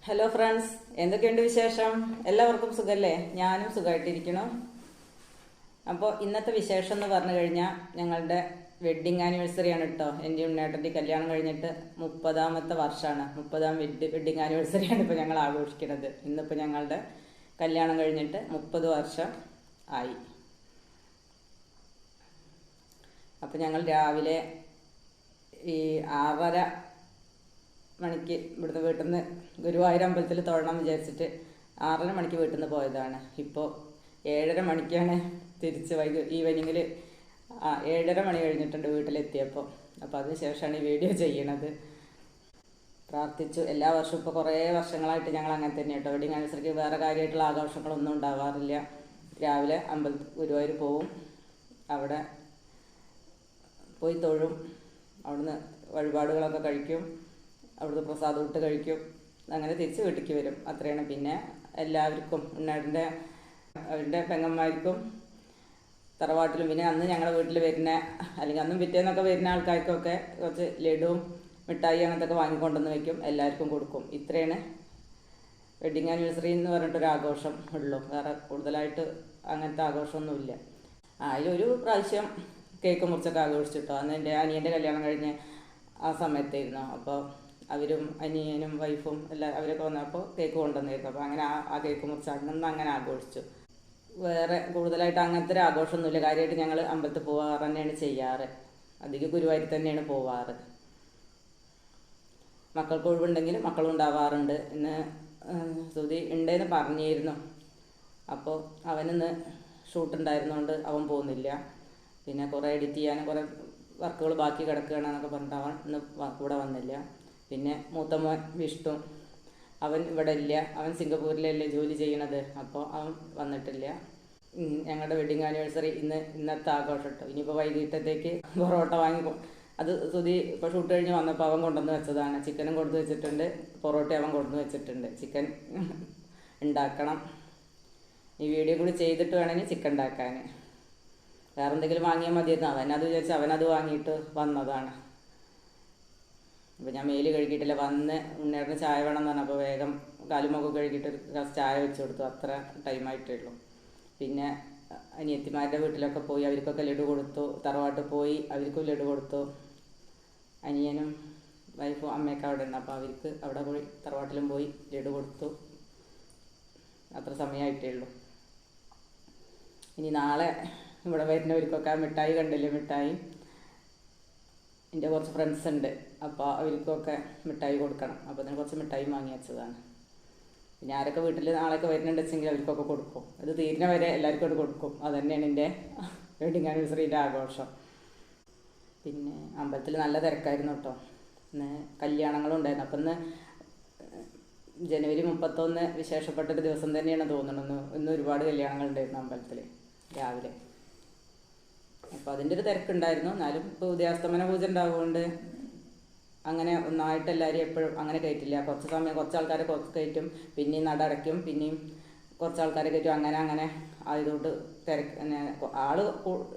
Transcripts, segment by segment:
Hello friends, എന്തൊക്കെയുണ്ട് വിശേഷം? എല്ലാവർക്കും സുഖല്ലേ? ഞാനും സുഖമായിട്ടിരിക്കണം. അപ്പോൾ ഇന്നത്തെ വിശേഷം എന്ന് പറഞ്ഞു കഴിഞ്ഞാൽ ഞങ്ങളുടെ വെഡ്ഡിങ് ആനിവേഴ്സറി ആണ് കേട്ടോ. എൻ്റെ ഉണ്ണേട്ടൻ്റെ കല്യാണം കഴിഞ്ഞിട്ട് 30ാമത്തെ വർഷമാണ്. 30ാം വെഡ്ഡിങ് ആനിവേഴ്സറിയാണ് ഇപ്പോൾ ഞങ്ങൾ ആഘോഷിക്കുന്നത്. ഇന്നിപ്പോൾ ഞങ്ങളുടെ കല്യാണം കഴിഞ്ഞിട്ട് 30 വർഷം ആയി. അപ്പോൾ ഞങ്ങൾ രാവിലെ ഈ 6:30 മണിക്ക് ഇവിടുന്ന് വീട്ടിൽ നിന്ന് ഗുരുവായൂർ അമ്പലത്തിൽ തൊഴണം വിചാരിച്ചിട്ട് 6:30 മണിക്ക് വീട്ടിൽ നിന്ന് പോയതാണ്. ഇപ്പോൾ 7:30 മണിക്കാണ് തിരിച്ച് ഈവനിങ്ങിൽ 7:30 മണി കഴിഞ്ഞിട്ടുണ്ട് വീട്ടിലെത്തിയപ്പോൾ. അപ്പോൾ അതിന് ശേഷമാണ് ഈ വീഡിയോ ചെയ്യണത്. പ്രാർത്ഥിച്ചു. എല്ലാ വർഷവും ഇപ്പോൾ കുറേ വർഷങ്ങളായിട്ട് ഞങ്ങൾ അങ്ങനെ തന്നെ കേട്ടോ. വെഡിങ് ആനിവേഴ്സറിക്ക് വേറെ കാര്യമായിട്ടുള്ള ആഘോഷങ്ങളൊന്നും ഉണ്ടാവാറില്ല. രാവിലെ ഗുരുവായൂർ പോവും, അവിടെ പോയി തൊഴും, അവിടുന്ന് വഴിപാടുകളൊക്കെ കഴിക്കും, അവിടുന്ന് പ്രസാദം ഇട്ട് കഴിക്കും, അങ്ങനെ തിരിച്ച് വീട്ടിലേക്ക് വരും. അത്രയാണ്. പിന്നെ എല്ലാവർക്കും അവരുടെ പെങ്ങന്മാർക്കും തറവാട്ടിലും പിന്നെ അന്ന് ഞങ്ങളുടെ വീട്ടിൽ വരുന്ന അല്ലെങ്കിൽ അന്നും പിറ്റേന്നൊക്കെ വരുന്ന ആൾക്കാർക്കൊക്കെ കുറച്ച് ലഡുവും മിഠായി അങ്ങനത്തെ ഒക്കെ വാങ്ങിക്കൊണ്ടുവന്ന് വയ്ക്കും, എല്ലാവർക്കും കൊടുക്കും. ഇത്രയാണ് വെഡ്ഡിങ് ആനിവേഴ്സറി എന്ന് പറഞ്ഞിട്ടൊരു ആഘോഷം ഉള്ളൂ. വേറെ കൂടുതലായിട്ട് അങ്ങനത്തെ ആഘോഷമൊന്നുമില്ല. അതിലൊരു പ്രാവശ്യം കേക്ക് മുറിച്ചൊക്കെ ആഘോഷിച്ചിട്ടോ. അന്ന് എൻ്റെ അനിയൻ്റെ കല്യാണം കഴിഞ്ഞ് ആ സമയത്തായിരുന്നു. അപ്പോൾ അവരും അനിയനും വൈഫും അവരൊക്കെ വന്നപ്പോൾ കേക്ക് കൊണ്ടുവന്നിരുന്നു. അപ്പോൾ അങ്ങനെ ആ കേക്ക് മുറിച്ച് അന്ന് അങ്ങനെ ആഘോഷിച്ചു. വേറെ കൂടുതലായിട്ട് അങ്ങനത്തെ ഒരു ആഘോഷമൊന്നുമില്ല. കാര്യമായിട്ട് ഞങ്ങൾ അമ്പലത്തിൽ പോകാറ് തന്നെയാണ് ചെയ്യാറ്. അധികം ഗുരുവായൂർ തന്നെയാണ് പോവാറ്. മക്കൾക്ക് ഒഴിവുണ്ടെങ്കിൽ മക്കളും ഉണ്ടാവാറുണ്ട്. ഇന്ന് സുധി ഉണ്ടെന്ന് പറഞ്ഞിരുന്നു. അപ്പോൾ അവനിന്ന് ഷൂട്ടുണ്ടായിരുന്നുകൊണ്ട് അവൻ പോകുന്നില്ല. പിന്നെ കുറേ എഡിറ്റ് ചെയ്യാനും കുറേ വർക്കുകൾ ബാക്കി കിടക്കുകയാണെന്നൊക്കെ പറഞ്ഞിട്ട് അവൻ ഇന്ന് കൂടെ വന്നില്ല. പിന്നെ മൂത്തമോൻ വിഷ്ണു, അവൻ ഇവിടെ ഇല്ല. അവൻ സിംഗപ്പൂരിലല്ലേ ജോലി ചെയ്യണത്. അപ്പോൾ അവൻ വന്നിട്ടില്ല. ഞങ്ങളുടെ വെഡ്ഡിങ് ആനിവേഴ്സറി ഇന്നത്തെ ആഘോഷം കേട്ടോ. ഇനിയിപ്പോൾ വൈകിട്ടത്തേക്ക് പൊറോട്ട അത് സുധി ഇപ്പോൾ ഷൂട്ട് കഴിഞ്ഞ് വന്നപ്പോൾ അവൻ കൊണ്ടുവന്ന് വെച്ചതാണ്. ചിക്കനും കൊടുത്ത് വെച്ചിട്ടുണ്ട്, പൊറോട്ട അവൻ കൊണ്ടുവന്ന് വെച്ചിട്ടുണ്ട്. ചിക്കൻ ഉണ്ടാക്കണം. ഈ വീഡിയോ കൂടി ചെയ്തിട്ട് വേണമെങ്കിൽ ചിക്കൻ ഉണ്ടാക്കാൻ. വേറെ എന്തെങ്കിലും വാങ്ങിയാൽ മതിയെന്ന് അവനത് വിചാരിച്ച് അവനത് വാങ്ങിയിട്ട് വന്നതാണ്. അപ്പോൾ ഞാൻ മേല് കഴുകിയിട്ടില്ല. വന്ന് ഉണ്ണേട്ടന് ചായ വേണം എന്ന് പറഞ്ഞപ്പോൾ വേഗം കാലുമൊക്കെ കഴുകിയിട്ട് ഒരു ഗ്ലാസ് ചായ വെച്ച് കൊടുത്തു. അത്ര ടൈമായിട്ടേ ഉള്ളൂ. പിന്നെ അനിയത്തിമാരുടെ വീട്ടിലൊക്കെ പോയി അവർക്കൊക്കെ ലഡു കൊടുത്തു. തറവാട്ടിൽ പോയി അവർക്കും ലഡു കൊടുത്തു. അനിയനും വൈഫും അമ്മയൊക്കെ അവിടെ ഉണ്ട്. അപ്പോൾ അവർക്ക് അവിടെ പോയി തറവാട്ടിലും പോയി ലഡു കൊടുത്തു. അത്ര സമയമായിട്ടേ ഉള്ളൂ. ഇനി നാളെ ഇവിടെ വരുന്നവർക്കൊക്കെ മിഠായി കണ്ടില്ലേ, മിഠായി എൻ്റെ കുറച്ച് ഫ്രണ്ട്സ് ഉണ്ട്. അപ്പോൾ അവർക്കൊക്കെ മിഠായി കൊടുക്കണം. അപ്പോൾ അതിന് കുറച്ച് മിഠായി വാങ്ങി വെച്ചതാണ്. പിന്നെ ആരൊക്കെ വീട്ടിൽ നാളെയൊക്കെ വരുന്നുണ്ട് വെച്ചെങ്കിൽ അവർക്കൊക്കെ കൊടുക്കും. അത് തീരുന്ന വരെ എല്ലാവർക്കും അത് കൊടുക്കും. അതുതന്നെയാണ് എൻ്റെ വെഡിങ് ആനിവേഴ്സറിൻ്റെ ആഘോഷം. പിന്നെ അമ്പലത്തിൽ നല്ല തിരക്കായിരുന്നു കേട്ടോ. ഇന്ന് കല്യാണങ്ങളും ഉണ്ടായിരുന്നു. അപ്പം ഇന്ന് ജനുവരി 31 വിശേഷപ്പെട്ടൊരു ദിവസം തന്നെയാണ് തോന്നുന്നത്. ഇന്ന് ഒരുപാട് കല്യാണങ്ങളുണ്ടായിരുന്നു അമ്പലത്തിൽ രാവിലെ. അപ്പോൾ അതിൻ്റെ ഒരു തിരക്കുണ്ടായിരുന്നു. എന്നാലും ഇപ്പോൾ ഉദയാസ്തമന പൂജ ഉണ്ടാവുകൊണ്ട് അങ്ങനെ ഒന്നായിട്ട് എല്ലാവരും എപ്പോഴും അങ്ങനെ കയറ്റില്ല. കുറച്ച് ആൾക്കാരെ കുറച്ച് കയറ്റും, പിന്നെയും നട അടയ്ക്കും, പിന്നെയും കുറച്ച് ആൾക്കാരെ കയറ്റും. അങ്ങനെ ആയതുകൊണ്ട് ആൾ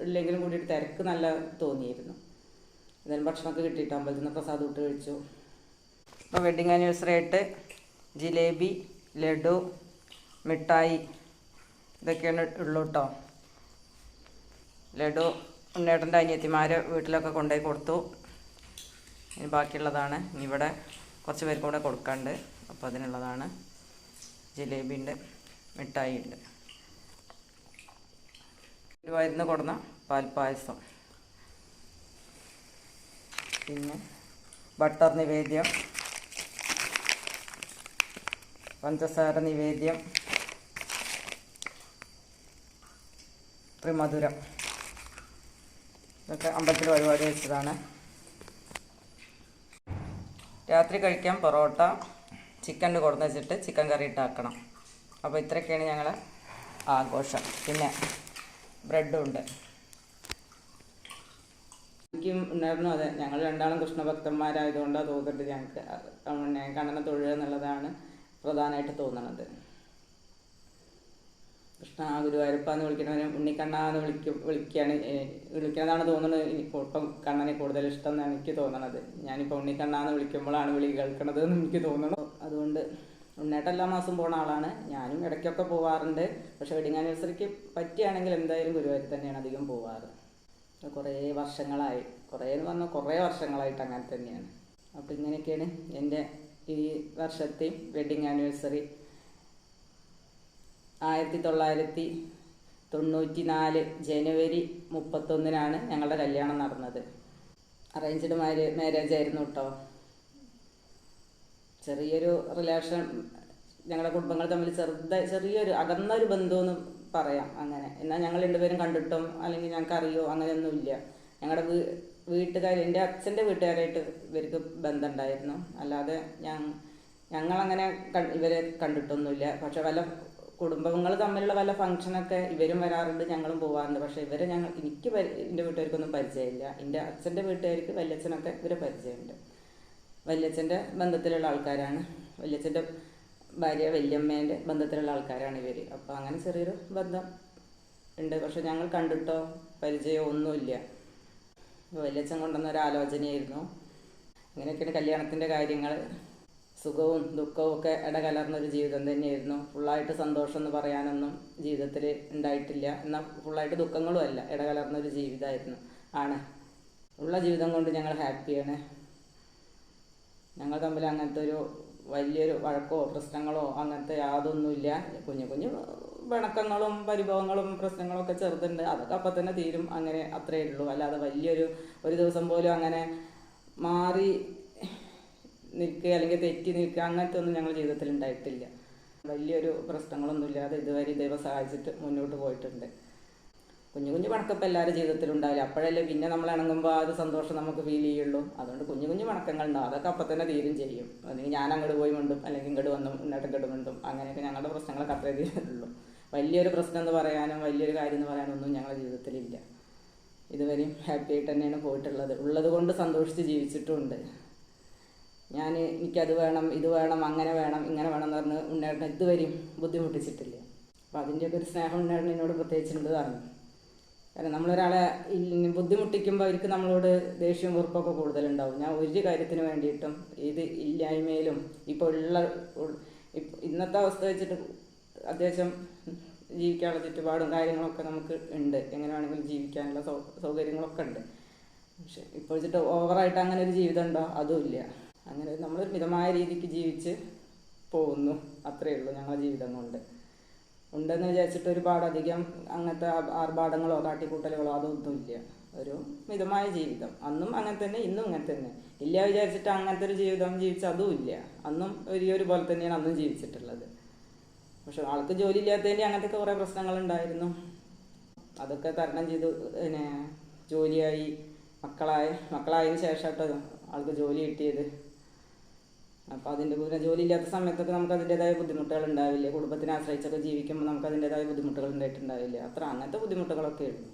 ഇല്ലെങ്കിലും കൂടിയിട്ട് തിരക്ക് നല്ല തോന്നിയിരുന്നു. എന്തായാലും ഭക്ഷണമൊക്കെ കിട്ടിയിട്ട് അമ്പലത്തിൽ നിന്ന് പ്രസാദം ഇട്ട് കഴിച്ചു. ഇപ്പോൾ വെഡ്ഡിങ് ആനിവേഴ്സറി ആയിട്ട് ജിലേബി, ലഡു, മിഠായി ഇതൊക്കെയാണ് ഉള്ളൂ കേട്ടോ. ലഡു ഉണ്ണേട്ടൻ്റെ അനിയത്തിമാർ വീട്ടിലൊക്കെ കൊണ്ടുപോയി കൊടുത്തു. ഇനി ബാക്കിയുള്ളതാണ്. ഇനി ഇവിടെ കുറച്ച് പേർക്ക് കൂടെ കൊടുക്കാണ്ട്. അപ്പോൾ അതിനുള്ളതാണ്. ജിലേബി ഉണ്ട്, മിഠായി ഉണ്ട്. ഗുരുവായൂരിൽ കൊടുന്ന പാൽപ്പായസം, പിന്നെ ബട്ടർ നിവേദ്യം, പഞ്ചസാര നിവേദ്യം, ത്രിമധുരം, ഇതൊക്കെ അമ്പലത്തിൽ വഴിപാട് വെച്ചതാണ്. രാത്രി കഴിക്കാൻ പൊറോട്ട ചിക്കൻ കൊടുന്ന് വെച്ചിട്ട് ചിക്കൻ കറി ഇട്ടാക്കണം. അപ്പോൾ ഇത്രയൊക്കെയാണ് ഞങ്ങളെ ആഘോഷം. പിന്നെ ബ്രെഡും ഉണ്ട്. എനിക്കും ഉണ്ടായിരുന്നു. അതെ, ഞങ്ങൾ രണ്ടാളും കൃഷ്ണഭക്തന്മാരായതുകൊണ്ടാണ് തോന്നുന്നുണ്ട് ഞങ്ങൾക്ക് കണ്ണനെ തൊഴുക എന്നുള്ളതാണ് പ്രധാനമായിട്ട് തോന്നണത്. കൃഷ്ണ ഗുരുവായൂരപ്പാന്ന് വിളിക്കണവനെ ഉണ്ണിക്കണ്ണാന്ന് വിളിക്കണതാണ് തോന്നുന്നത്. ഇപ്പം കണ്ണനെ കൂടുതൽ ഇഷ്ടം എന്നാണ് എനിക്ക് തോന്നണത്. ഞാനിപ്പോൾ ഉണ്ണിക്കണ്ണാന്ന് വിളിക്കുമ്പോഴാണ് വിളി കേൾക്കണത് എന്ന് എനിക്ക് തോന്നണം. അതുകൊണ്ട് ഉണ്ണേട്ടൻ എല്ലാ മാസവും പോണ ആളാണ്, ഞാനും ഇടയ്ക്കൊക്കെ പോവാറുണ്ട്. പക്ഷെ വെഡിങ് ആനിവേഴ്സറിക്ക് പറ്റിയാണെങ്കിൽ എന്തായാലും ഗുരുവായൂർ തന്നെയാണ് അധികം പോവാറ്. കുറേ വർഷങ്ങളായി, കുറേ എന്ന് പറഞ്ഞാൽ കുറേ വർഷങ്ങളായിട്ട് അങ്ങനെ തന്നെയാണ്. അപ്പോൾ ഇങ്ങനെയൊക്കെയാണ് എൻ്റെ ഈ വർഷത്തെ വെഡിങ് ആനിവേഴ്സറി. 1994 ജനുവരി 31 ഞങ്ങളുടെ കല്യാണം നടന്നത്. അറേഞ്ച്ഡ് മാരേജ് ആയിരുന്നു കേട്ടോ. ചെറിയൊരു റിലേഷൻ, ഞങ്ങളുടെ കുടുംബങ്ങൾ തമ്മിൽ ചെറിയൊരു അകന്നൊരു ബന്ധമെന്ന് പറയാം അങ്ങനെ. എന്നാൽ ഞങ്ങൾ രണ്ടുപേരും കണ്ടിട്ടോ അല്ലെങ്കിൽ ഞങ്ങൾക്ക് അറിയോ അങ്ങനെയൊന്നുമില്ല. ഞങ്ങളുടെ വീട്ടുകാർ, എൻ്റെ അച്ഛൻ്റെ വീട്ടുകാരായിട്ട് ഇവർക്ക് ബന്ധമുണ്ടായിരുന്നു. അല്ലാതെ ഞങ്ങളങ്ങനെ ഇവരെ കണ്ടിട്ടൊന്നുമില്ല. പക്ഷെ വല്ല കുടുംബങ്ങൾ തമ്മിലുള്ള വല്ല ഫംഗ്ഷനൊക്കെ ഇവരും വരാറുണ്ട്, ഞങ്ങളും പോകാറുണ്ട്. പക്ഷേ എനിക്ക് എൻ്റെ വീട്ടുകാർക്കൊന്നും പരിചയമില്ല. എൻ്റെ അച്ഛൻ്റെ വീട്ടുകാർക്ക് വല്യച്ഛനൊക്കെ ഇവരെ പരിചയമുണ്ട്. വല്യച്ഛൻ്റെ ബന്ധത്തിലുള്ള ആൾക്കാരാണ്, വല്യച്ഛൻ്റെ ഭാര്യ വല്യമ്മേൻ്റെ ബന്ധത്തിലുള്ള ആൾക്കാരാണ് ഇവർ. അപ്പോൾ അങ്ങനെ ചെറിയൊരു ബന്ധം ഉണ്ട്. പക്ഷെ ഞങ്ങൾ കണ്ടിട്ടോ പരിചയമോ ഒന്നുമില്ല. വല്യച്ഛൻ കൊണ്ടുവന്ന ഒരു ആലോചനയായിരുന്നു. അങ്ങനെയൊക്കെയാണ് കല്യാണത്തിൻ്റെ കാര്യങ്ങൾ. സുഖവും ദുഃഖവും ഒക്കെ ഇടകലർന്നൊരു ജീവിതം തന്നെയായിരുന്നു. ഫുള്ളായിട്ട് സന്തോഷം എന്ന് പറയാനൊന്നും ജീവിതത്തിൽ ഉണ്ടായിട്ടില്ല. എന്നാൽ ഫുള്ളായിട്ട് ദുഃഖങ്ങളും അല്ല, ഇടകലർന്നൊരു ജീവിതമായിരുന്നു. ഉള്ള ജീവിതം കൊണ്ട് ഞങ്ങൾ ഹാപ്പിയാണ്. ഞങ്ങൾ തമ്മിൽ അങ്ങനത്തെ ഒരു വലിയൊരു വഴക്കോ പ്രശ്നങ്ങളോ അങ്ങനത്തെ യാതൊന്നുമില്ല. കുഞ്ഞു കുഞ്ഞു പിണക്കങ്ങളും പരിഭവങ്ങളും പ്രശ്നങ്ങളും ഒക്കെ ചെറുതുണ്ട്, അതൊക്കെ അപ്പം തന്നെ തീരും. അങ്ങനെ അത്രയേ ഉള്ളൂ. അല്ലാതെ ഒരു ദിവസം പോലും അങ്ങനെ മാറി നിൽക്കുക അല്ലെങ്കിൽ തെറ്റി നിൽക്കുക അങ്ങനത്തെ ഒന്നും ഞങ്ങളുടെ ജീവിതത്തിൽ ഉണ്ടായിട്ടില്ല. വലിയൊരു പ്രശ്നങ്ങളൊന്നുമില്ലാതെ ഇതുവരെ ദൈവം സഹായിച്ചിട്ട് മുന്നോട്ട് പോയിട്ടുണ്ട്. കുഞ്ഞു കുഞ്ഞു പിണക്കപ്പം എല്ലാവരുടെ ജീവിതത്തിലുണ്ടാവില്ല. അപ്പോഴല്ലേ പിന്നെ നമ്മൾ ഇണങ്ങുമ്പോൾ അത് സന്തോഷം നമുക്ക് ഫീൽ ചെയ്യുള്ളൂ. അതുകൊണ്ട് കുഞ്ഞു കുഞ്ഞു പിണക്കങ്ങളുണ്ടാവും, അതൊക്കെ അപ്പം തന്നെ തീരും ചെയ്യും. അല്ലെങ്കിൽ ഞാൻ അങ്ങോട്ട് പോയി മിണ്ടും, അല്ലെങ്കിൽ ഇങ്ങോട്ട് വന്നും ഇങ്ങോട്ട് ഇങ്ങോട്ട് മിണ്ടും. അങ്ങനെയൊക്കെ ഞങ്ങളുടെ പ്രശ്നങ്ങളൊക്കെ അത്രേ തീരുള്ളൂ. വലിയൊരു പ്രശ്നം എന്ന് പറയാനും വലിയൊരു കാര്യം എന്ന് പറയാനും ഒന്നും ഞങ്ങളുടെ ജീവിതത്തിലില്ല. ഇതുവരെയും ഹാപ്പി ആയിട്ട് തന്നെയാണ് പോയിട്ടുള്ളത്. ഉള്ളത് കൊണ്ട് സന്തോഷിച്ച് ജീവിച്ചിട്ടുമുണ്ട്. എനിക്കത് വേണം, ഇത് വേണം, അങ്ങനെ വേണം, ഇങ്ങനെ വേണം എന്ന് പറഞ്ഞ് ഉണ്ണേട്ടനെ ഇതുവരെയും ബുദ്ധിമുട്ടിച്ചിട്ടില്ല. അപ്പോൾ അതിൻ്റെയൊക്കെ ഒരു സ്നേഹം ഉണ്ണേട്ടൻ എന്നോട് പ്രത്യേകിച്ചുണ്ട് പറഞ്ഞു. കാരണം നമ്മളൊരാളെ ബുദ്ധിമുട്ടിക്കുമ്പോൾ അവർക്ക് നമ്മളോട് ദേഷ്യവും വെറുപ്പൊക്കെ കൂടുതലുണ്ടാവും. ഞാൻ ഒരു കാര്യത്തിന് വേണ്ടിയിട്ടും ഇത് ഇല്ലായ്മയിലും ഇപ്പോൾ ഇന്നത്തെ അവസ്ഥ വെച്ചിട്ട് അത്യാവശ്യം ജീവിക്കാനുള്ള ചുറ്റുപാടും കാര്യങ്ങളൊക്കെ നമുക്ക് ഉണ്ട്. എങ്ങനെ വേണമെങ്കിലും ജീവിക്കാനുള്ള സൗകര്യങ്ങളൊക്കെ ഉണ്ട്. പക്ഷെ ഇപ്പോൾ വെച്ചിട്ട് ഓവറായിട്ട് അങ്ങനെ ഒരു ജീവിതം ഉണ്ടോ? അതുമില്ല. അങ്ങനെ നമ്മളൊരു മിതമായ രീതിക്ക് ജീവിച്ച് പോകുന്നു, അത്രയേ ഉള്ളൂ ഞങ്ങളുടെ ജീവിതം കൊണ്ട്. ഉണ്ടെന്ന് വിചാരിച്ചിട്ട് ഒരുപാട് അധികം അങ്ങനത്തെ ആർഭാടങ്ങളോ കാട്ടിക്കൂട്ടലുകളോ അതൊന്നുമില്ല. ഒരു മിതമായ ജീവിതം. അന്നും അങ്ങനെ തന്നെ, ഇന്നും അങ്ങനെ തന്നെ. ഇല്ല വിചാരിച്ചിട്ട് അങ്ങനത്തെ ഒരു ജീവിതം ജീവിച്ച അതും ഇല്ല. അന്നും ഒരു പോലെ തന്നെയാണ് അന്നും ജീവിച്ചിട്ടുള്ളത്. പക്ഷെ ആൾക്ക് ജോലി ഇല്ലാത്തതിൻ്റെ അങ്ങനത്തെ കുറേ പ്രശ്നങ്ങളുണ്ടായിരുന്നു. അതൊക്കെ തരണം ചെയ്ത് ജോലിയായി മക്കളായതിന് ശേഷമാട്ടോ ആൾക്ക് ജോലി കിട്ടിയത്. അപ്പോൾ പിന്നെ ജോലി ഇല്ലാത്ത സമയത്തൊക്കെ നമുക്ക് അതിൻ്റേതായ ബുദ്ധിമുട്ടുകൾ ഉണ്ടാവില്ലേ. കുടുംബത്തിനെ ആശ്രയിച്ചൊക്കെ ജീവിക്കുമ്പോൾ നമുക്ക് അതിൻ്റേതായ ബുദ്ധിമുട്ടുകൾ ഉണ്ടായിട്ടുണ്ടാവില്ല. അങ്ങനത്തെ ബുദ്ധിമുട്ടുകളൊക്കെ ഉള്ളൂ.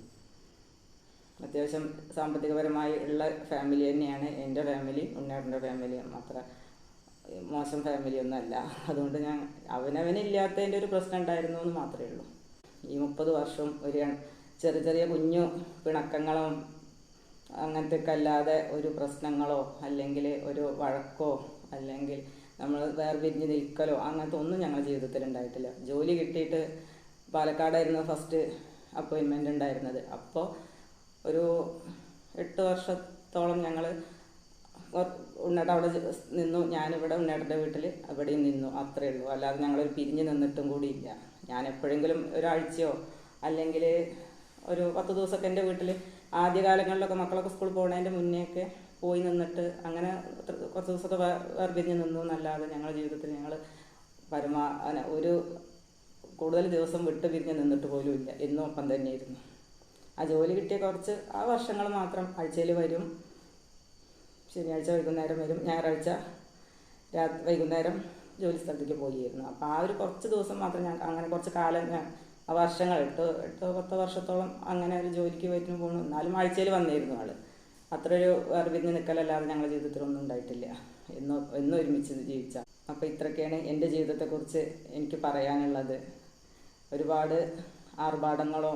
അത്യാവശ്യം സാമ്പത്തികപരമായി ഉള്ള ഫാമിലി തന്നെയാണ് എൻ്റെ ഫാമിലി. ഉണ്ണേട്ടൻ്റെ ഫാമിലി അത്ര മോശം ഫാമിലിയൊന്നും അല്ല. അതുകൊണ്ട് അവനവനില്ലാത്തതിൻ്റെ ഒരു പ്രശ്നം ഉണ്ടായിരുന്നു എന്ന് മാത്രമേ ഉള്ളൂ. ഈ 30 വർഷം ഒരു ചെറിയ കുഞ്ഞു പിണക്കങ്ങളും അങ്ങനത്തെയൊക്കെ അല്ലാതെ ഒരു പ്രശ്നങ്ങളോ അല്ലെങ്കിൽ ഒരു വഴക്കോ അല്ലെങ്കിൽ നമ്മൾ വേർപിരിഞ്ഞ് നിൽക്കലോ അങ്ങനത്തെ ഒന്നും ഞങ്ങളുടെ ജീവിതത്തിൽ ഉണ്ടായിട്ടില്ല. ജോലി കിട്ടിയിട്ട് പാലക്കാടായിരുന്നു ഫസ്റ്റ് അപ്പോയിൻമെൻ്റ് ഉണ്ടായിരുന്നത്. അപ്പോൾ ഒരു 8 വർഷത്തോളം ഞങ്ങൾ ഉണ്ണേട്ടൻ അവിടെ നിന്നു, ഞാനിവിടെ ഉണ്ണേട്ടൻ്റെ വീട്ടിൽ അവിടെയും നിന്നു, അത്രയേ ഉള്ളൂ. അല്ലാതെ ഞങ്ങളൊരു പിരിഞ്ഞ് നിന്നിട്ടും കൂടിയില്ല. ഞാൻ എപ്പോഴെങ്കിലും ഒരാഴ്ചയോ അല്ലെങ്കിൽ ഒരു 10 ദിവസമൊക്കെ എൻ്റെ വീട്ടിൽ ആദ്യകാലങ്ങളിലൊക്കെ മക്കളൊക്കെ സ്കൂളിൽ പോകുന്നതിൻ്റെ മുന്നേയൊക്കെ പോയി നിന്നിട്ട് അങ്ങനെ കുറച്ച് ദിവസമൊക്കെ വേർപിരിഞ്ഞ് നിന്നു എന്നല്ലാതെ ഞങ്ങളുടെ ജീവിതത്തിൽ ഞങ്ങൾ ഒരു കൂടുതൽ ദിവസം വിട്ട് പിരിഞ്ഞ് നിന്നിട്ട് പോലും ഇല്ല. എന്നും ഒപ്പം തന്നെയായിരുന്നു. ആ ജോലി കിട്ടിയ ആ വർഷങ്ങൾ മാത്രം ആഴ്ചയിൽ വരും, ശനിയാഴ്ച വൈകുന്നേരം വരും, ഞായറാഴ്ച വൈകുന്നേരം ജോലി സ്ഥലത്തേക്ക് പോയിരുന്നു. അപ്പോൾ ആ ഒരു കുറച്ച് ദിവസം മാത്രം അങ്ങനെ കുറച്ച് കാലം ആ വർഷങ്ങൾ 8-10 വർഷത്തോളം അങ്ങനെ ഒരു ജോലിക്ക് പോയിട്ട് പോകുന്നു. എന്നാലും ആഴ്ചയിൽ വന്നിരുന്നു ആൾ. അത്രയൊരു വേർപിരിഞ്ഞ് നിൽക്കലല്ലാതെ ഞങ്ങളുടെ ജീവിതത്തിലൊന്നും ഉണ്ടായിട്ടില്ല. എന്നും ഒരുമിച്ച് ജീവിച്ച. അപ്പോൾ ഇത്രയൊക്കെയാണ് എൻ്റെ ജീവിതത്തെക്കുറിച്ച് എനിക്ക് പറയാനുള്ളത്. ഒരുപാട് ആർഭാടങ്ങളോ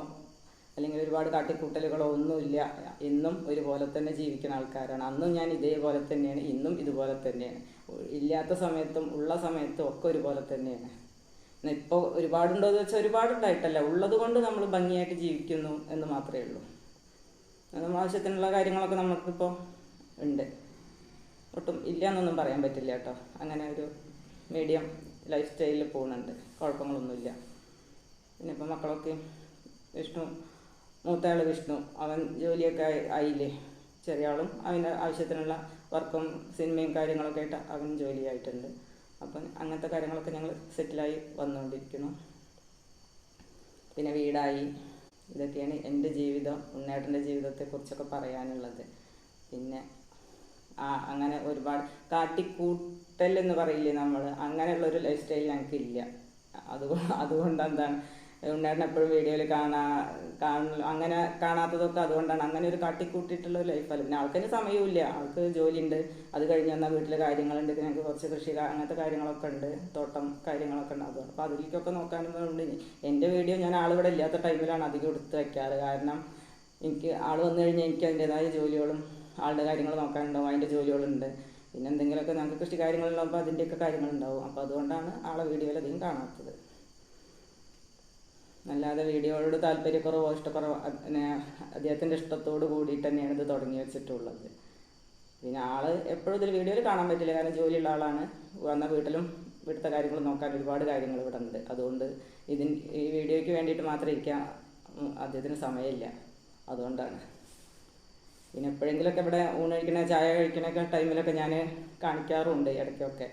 അല്ലെങ്കിൽ ഒരുപാട് കാട്ടിക്കൂട്ടലുകളോ ഒന്നുമില്ല. ഇന്നും ഒരുപോലെ തന്നെ ജീവിക്കുന്ന ആൾക്കാരാണ്. അന്നും ഞാൻ ഇതേപോലെ തന്നെയാണ്, ഇന്നും ഇതുപോലെ തന്നെയാണ്. ഇല്ലാത്ത സമയത്തും ഉള്ള സമയത്തും ഒക്കെ ഒരുപോലെ തന്നെയാണ്. ഇപ്പോൾ ഒരുപാടുണ്ടോ എന്ന് വെച്ചാൽ ഒരുപാടുണ്ടായിട്ടല്ല, ഉള്ളത് കൊണ്ട് നമ്മൾ ഭംഗിയായിട്ട് ജീവിക്കുന്നു എന്ന് മാത്രമേ ഉള്ളൂ. നമ്മൾ ആവശ്യത്തിനുള്ള കാര്യങ്ങളൊക്കെ നമുക്കിപ്പോൾ ഉണ്ട്. ഒട്ടും ഇല്ല എന്നൊന്നും പറയാൻ പറ്റില്ല കേട്ടോ. അങ്ങനെ ഒരു മീഡിയം ലൈഫ് സ്റ്റൈലിൽ പോകുന്നുണ്ട്, കുഴപ്പങ്ങളൊന്നുമില്ല. പിന്നെ ഇപ്പം മക്കളൊക്കെ മൂത്തയാൾ വിഷ്ണു, അവൻ ജോലിയൊക്കെ ആയില്ലേ. ചെറിയ ആളും അവൻ്റെ ആവശ്യത്തിനുള്ള വർക്കും സിനിമയും കാര്യങ്ങളൊക്കെ ആയിട്ട് അവൻ ജോലിയായിട്ടുണ്ട്. അപ്പം അങ്ങനത്തെ കാര്യങ്ങളൊക്കെ ഞങ്ങൾ സെറ്റിലായി വന്നുകൊണ്ടിരിക്കുന്നു. പിന്നെ വീടായി. ഇതൊക്കെയാണ് എൻ്റെ ജീവിതം. ഉണ്ണേട്ടൻ്റെ ജീവിതത്തെക്കുറിച്ചൊക്കെ പറയാനുള്ളത്. പിന്നെ അങ്ങനെ ഒരുപാട് കാട്ടിക്കൂട്ടൽ എന്ന് പറയില്ലേ നമ്മൾ, അങ്ങനെയുള്ളൊരു ലൈഫ് സ്റ്റൈൽ ഞങ്ങൾക്കില്ല. അതുകൊണ്ട് എന്താണ് ഉണ്ണേട്ടൻ എപ്പോഴും വീഡിയോയിൽ അങ്ങനെ കാണാത്തതൊക്കെ അതുകൊണ്ടാണ്. അങ്ങനെ ഒരു കാട്ടിക്കൂട്ടിയിട്ടുള്ള ഒരു ലൈഫല്ല. പിന്നെ ആൾക്കതിന് സമയമില്ല, ആൾക്ക് ജോലിയുണ്ട്. അത് കഴിഞ്ഞ് വന്നാൽ വീട്ടിലെ കാര്യങ്ങളുണ്ട്. ഞങ്ങൾക്ക് കുറച്ച് കൃഷി അങ്ങനത്തെ കാര്യങ്ങളൊക്കെ ഉണ്ട്, തോട്ടം കാര്യങ്ങളൊക്കെ ഉണ്ട്. അതുകൊണ്ട് അപ്പോൾ അതിലേക്കൊക്കെ നോക്കാനുണ്ട്. എൻ്റെ വീഡിയോ ഞാൻ ആളിവിടെ ഇല്ലാത്ത ടൈമിലാണ് അധികം എടുത്ത് വയ്ക്കാറ്. കാരണം എനിക്ക് ആൾ വന്നു കഴിഞ്ഞാൽ എനിക്ക് അതിൻ്റെതായ ജോലികളും ആളുടെ കാര്യങ്ങൾ നോക്കാനുണ്ടാവും, അതിൻ്റെ ജോലികളുണ്ട്. പിന്നെ എന്തെങ്കിലുമൊക്കെ ഞങ്ങൾക്ക് കൃഷി കാര്യങ്ങളുണ്ടാകുമ്പോൾ അതിൻ്റെയൊക്കെ കാര്യങ്ങളുണ്ടാവും. അപ്പോൾ അതുകൊണ്ടാണ് ആളെ വീഡിയോയിൽ അധികം കാണാത്തത്. അല്ലാതെ വീഡിയോയോട് താല്പര്യക്കുറവോ ഇഷ്ടക്കുറവോ പിന്നെ അദ്ദേഹത്തിൻ്റെ ഇഷ്ടത്തോട് കൂടിയിട്ട് തന്നെയാണ് ഇത് തുടങ്ങി വെച്ചിട്ടുള്ളത്. പിന്നെ ആൾ എപ്പോഴും ഇതിൽ വീഡിയോയിൽ കാണാൻ പറ്റില്ല, കാരണം ജോലിയുള്ള ആളാണ്. വന്ന വീട്ടിലത്തെ കാര്യങ്ങൾ നോക്കാൻ ഒരുപാട് കാര്യങ്ങൾ ഇവിടെ ഉണ്ട്. അതുകൊണ്ട് ഈ വീഡിയോയ്ക്ക് വേണ്ടിയിട്ട് മാത്രം ഇരിക്കാൻ അദ്ദേഹത്തിന് സമയമില്ല. അതുകൊണ്ടാണ്. പിന്നെ എപ്പോഴെങ്കിലുമൊക്കെ ഇവിടെ ഊണ് കഴിക്കണ ചായ കഴിക്കണൊക്കെ ടൈമിലൊക്കെ ഞാൻ കാണിക്കാറുണ്ട് ഇടയ്ക്കൊക്കെ.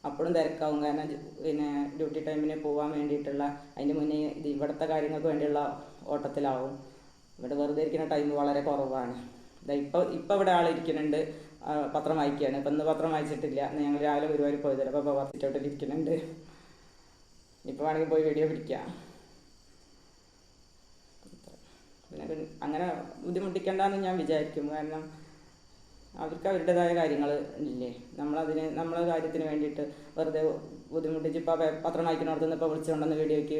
അപ്പോഴും തിരക്കാവും, കാരണം പിന്നെ ഡ്യൂട്ടി ടൈമിന് പോകാൻ വേണ്ടിയിട്ടുള്ള അതിൻ്റെ മുന്നേ ഇവിടുത്തെ കാര്യങ്ങൾക്ക് വേണ്ടിയുള്ള ഓട്ടത്തിലാവും. ഇവിടെ വെറുതെ ഇരിക്കുന്ന ടൈം വളരെ കുറവാണ്. ഇപ്പോൾ ഇവിടെ ആളിരിക്കുന്നുണ്ട്, പത്രം വായിക്കുകയാണ്. ഇപ്പം ഇന്ന് പത്രം വായിച്ചിട്ടില്ല. ഞങ്ങൾ രാവിലെ ഗുരുവായൂർ പോയതല്ല, അപ്പോൾ സിറ്റൗട്ടിലിരിക്കുന്നുണ്ട്. ഇപ്പോൾ വേണമെങ്കിൽ പോയി വീഡിയോ പിടിക്കാം. പിന്നെ അങ്ങനെ ബുദ്ധിമുട്ടിക്കണ്ടെന്ന് ഞാൻ വിചാരിക്കും. കാരണം അവർക്ക് അവരുടേതായ കാര്യങ്ങൾ ഇല്ലേ. നമ്മളെ കാര്യത്തിന് വേണ്ടിയിട്ട് വെറുതെ ബുദ്ധിമുട്ടിച്ച് ഇപ്പോൾ പത്രം വായിക്കുന്നിടത്തുനിന്ന് ഇപ്പോൾ വിളിച്ചുകൊണ്ടെന്ന് വീഡിയോയ്ക്ക്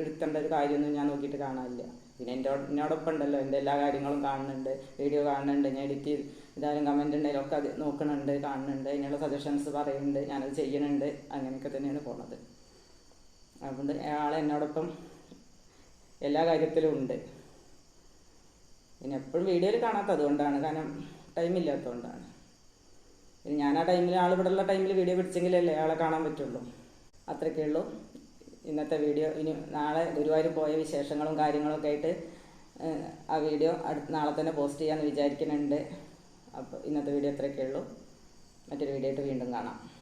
എടുക്കേണ്ട ഒരു കാര്യമൊന്നും ഞാൻ നോക്കിയിട്ട് കാണാനില്ല. പിന്നെ എന്നോടൊപ്പം ഉണ്ടല്ലോ, എൻ്റെ എല്ലാ കാര്യങ്ങളും കാണുന്നുണ്ട്, വീഡിയോ കാണുന്നുണ്ട്. ഞാൻ എഡിറ്റ് ചെയ്താലും കമൻറ്റ് ഉണ്ടെങ്കിലും ഒക്കെ അത് നോക്കുന്നുണ്ട്, കാണുന്നുണ്ട്, അതിനുള്ള സജഷൻസ് പറയുന്നുണ്ട്, ഞാനത് ചെയ്യുന്നുണ്ട്. അങ്ങനെയൊക്കെ തന്നെയാണ് പോണത്. അതുകൊണ്ട് എന്നോടൊപ്പം എല്ലാ കാര്യത്തിലും ഉണ്ട്. പിന്നെ എപ്പോഴും വീഡിയോയിൽ കാണാത്തത് അതുകൊണ്ടാണ്, കാരണം ടൈമില്ലാത്തതുകൊണ്ടാണ്. പിന്നെ ഞാൻ ആ ടൈമിൽ ഇവിടെയുള്ള ടൈമിൽ വീഡിയോ പിടിച്ചെങ്കിലല്ലേ ആളെ കാണാൻ പറ്റുള്ളൂ. അത്രയൊക്കെ ഉള്ളൂ ഇന്നത്തെ വീഡിയോ. ഇനി നാളെ ഗുരുവായൂർ പോയ വിശേഷങ്ങളും കാര്യങ്ങളൊക്കെ ആയിട്ട് ആ വീഡിയോ നാളെ തന്നെ പോസ്റ്റ് ചെയ്യാമെന്ന് വിചാരിക്കുന്നുണ്ട്. അപ്പോൾ ഇന്നത്തെ വീഡിയോ അത്രയൊക്കെ ഉള്ളൂ. മറ്റൊരു വീഡിയോ ആയിട്ട് വീണ്ടും കാണാം.